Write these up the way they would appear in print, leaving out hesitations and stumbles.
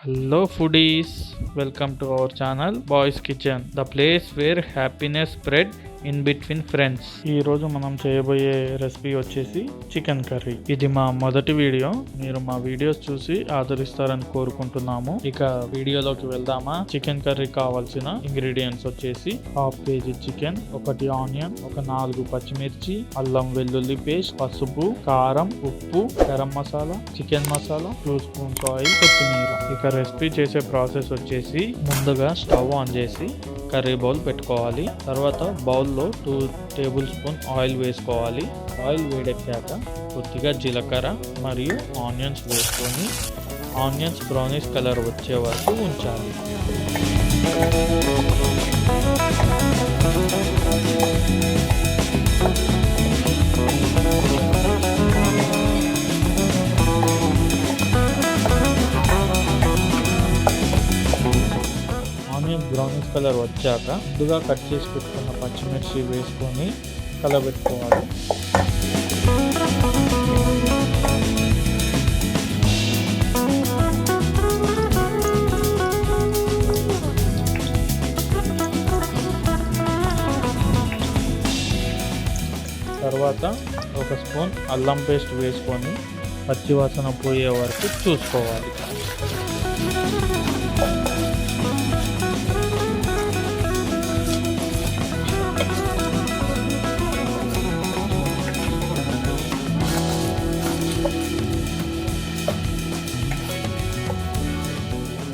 Hello foodies, welcome to our channel Boys Kitchen, the place where happiness spread in between friends. ఈ రోజు మనం చేయబోయే recipe వచ్చేసి chicken curry. ఇది మా మొదటి వీడియో. మీరు మా వీడియోస్ చూసి ఆదరిస్తారని కోరుకుంటున్నాము. ఇక వీడియోలోకి వెళ్దామా? చికెన్ కర్రీ కావాల్సిన ఇంగ్రీడియంట్స్ వచ్చేసి హాఫ్ కేజీ చికెన్, 1 ఆనియన్, 4 పచ్చిమిర్చి, అల్లం వెల్లుల్లి పేస్ట్, పసుపు, కారం, ఉప్పు, garam masala, chicken masala, 2 spoons oil, కొత్తిమీర. ఇక రెసిపీ చేసే ప్రాసెస్ వచ్చేసి ముందుగా స్టవ్ ఆన్ చేసి కర్రీ బౌల్ పెట్టుకోవాలి. తర్వాత బౌల్లో 2 టేబుల్ స్పూన్ ఆయిల్ వేసుకోవాలి. ఆయిల్ వేడెక్కాక కొద్దిగా జీలకర్ర మరియు ఆనియన్స్ వేసుకొని ఆనియన్స్ బ్రౌనిష్ కలర్ వచ్చే వరకు ఉంచాలి. బ్రౌనిష్ కలర్ వచ్చాక ముందుగా కట్ చేసి పెట్టుకున్న పచ్చిమిర్చి వేసుకొని కలబెట్టుకోవాలి. తర్వాత 1 స్పూన్ అల్లం పేస్ట్ వేసుకొని పచ్చివాసన పోయే వరకు చూసుకోవాలి.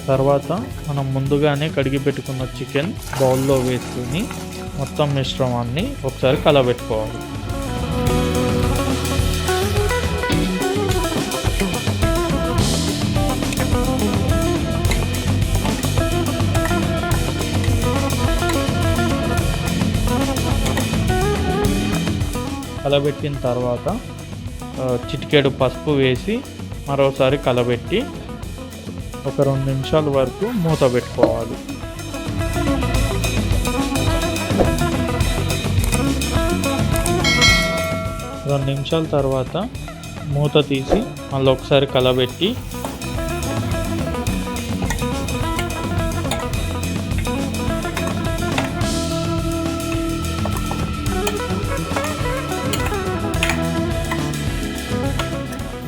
తర్వాత మనం ముందుగానే కడిగి పెట్టుకున్న చికెన్ బౌల్లో వేసుకుని మొత్తం మిశ్రమాన్ని ఒకసారి కలబెట్టుకోవాలి. కలబెట్టిన తర్వాత చిటికెడు పసుపు వేసి మరోసారి కలబెట్టి ఒక 2 నిమిషాల వరకు మూత పెట్టుకోవాలి. రెండు నిమిషాల తర్వాత మూత తీసి మళ్ళీ ఒకసారి కలబెట్టి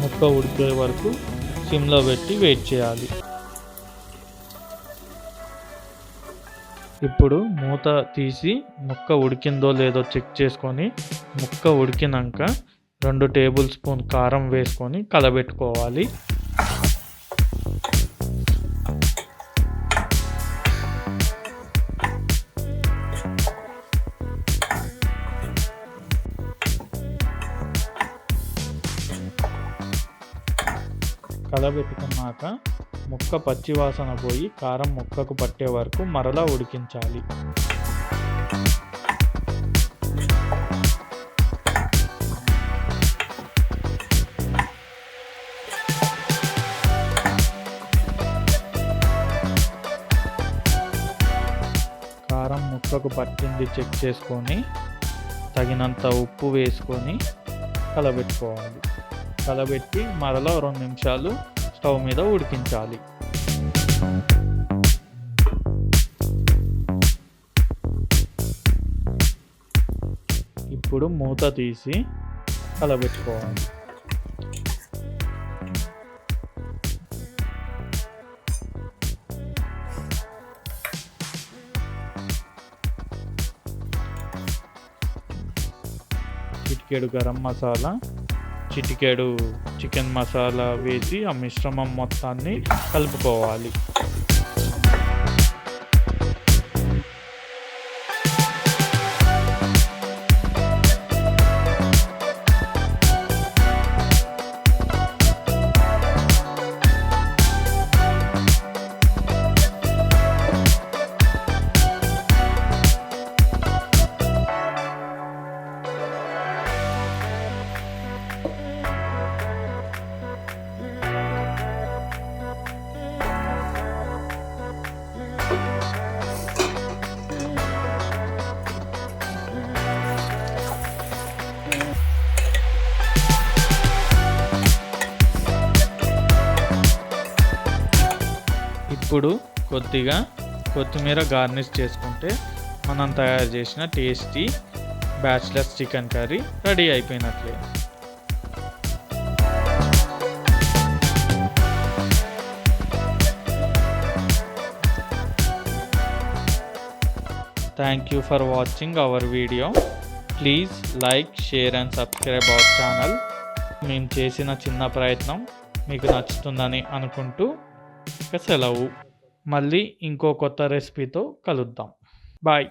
ముక్క ఉడికే వరకు సిమ్లో పెట్టి వెయిట్ చేయాలి. ఇప్పుడు మూత తీసి ముక్క ఉడికిందో లేదో చెక్ చేసుకొని ముక్క ఉడికినాక 2 టేబుల్ స్పూన్ కారం వేసుకొని కలబెట్టుకోవాలి. కలబెట్టుకున్నాక ముక్క పచ్చివాసన పోయి కారం ముక్కకు పట్టే వరకు మరలా ఉడికించాలి. కారం ముక్కకు పట్టింది చెక్ చేసుకొని తగినంత ఉప్పు వేసుకొని కలబెట్టుకోవాలి. కలబెట్టి మరలా 2 నిమిషాలు స్టవ్ మీద ఉడికించాలి. ఇప్పుడు మూత తీసి కలబెట్టుకోవాలి. చిటికెడు గరం మసాలా, చిటికెడు చికెన్ మసాలా వేసి ఆ మిశ్రమం మొత్తాన్ని కలుపుకోవాలి. ఇప్పుడు కొద్దిగా కొత్తిమీర గార్నిష్ చేసుకుంటే మనం తయారు చేసిన tasty bachelors chicken curry ready అయిపోయినట్లే. Thank you for watching our video. Please like, share and subscribe our channel. మేము చేసిన చిన్న ప్రయత్నం మీకు నచ్చుతుందని అనుకుంటూ ఇక సెలవు. మళ్ళీ ఇంకో కొత్త రెసిపీతో కలుద్దాం. బాయ్.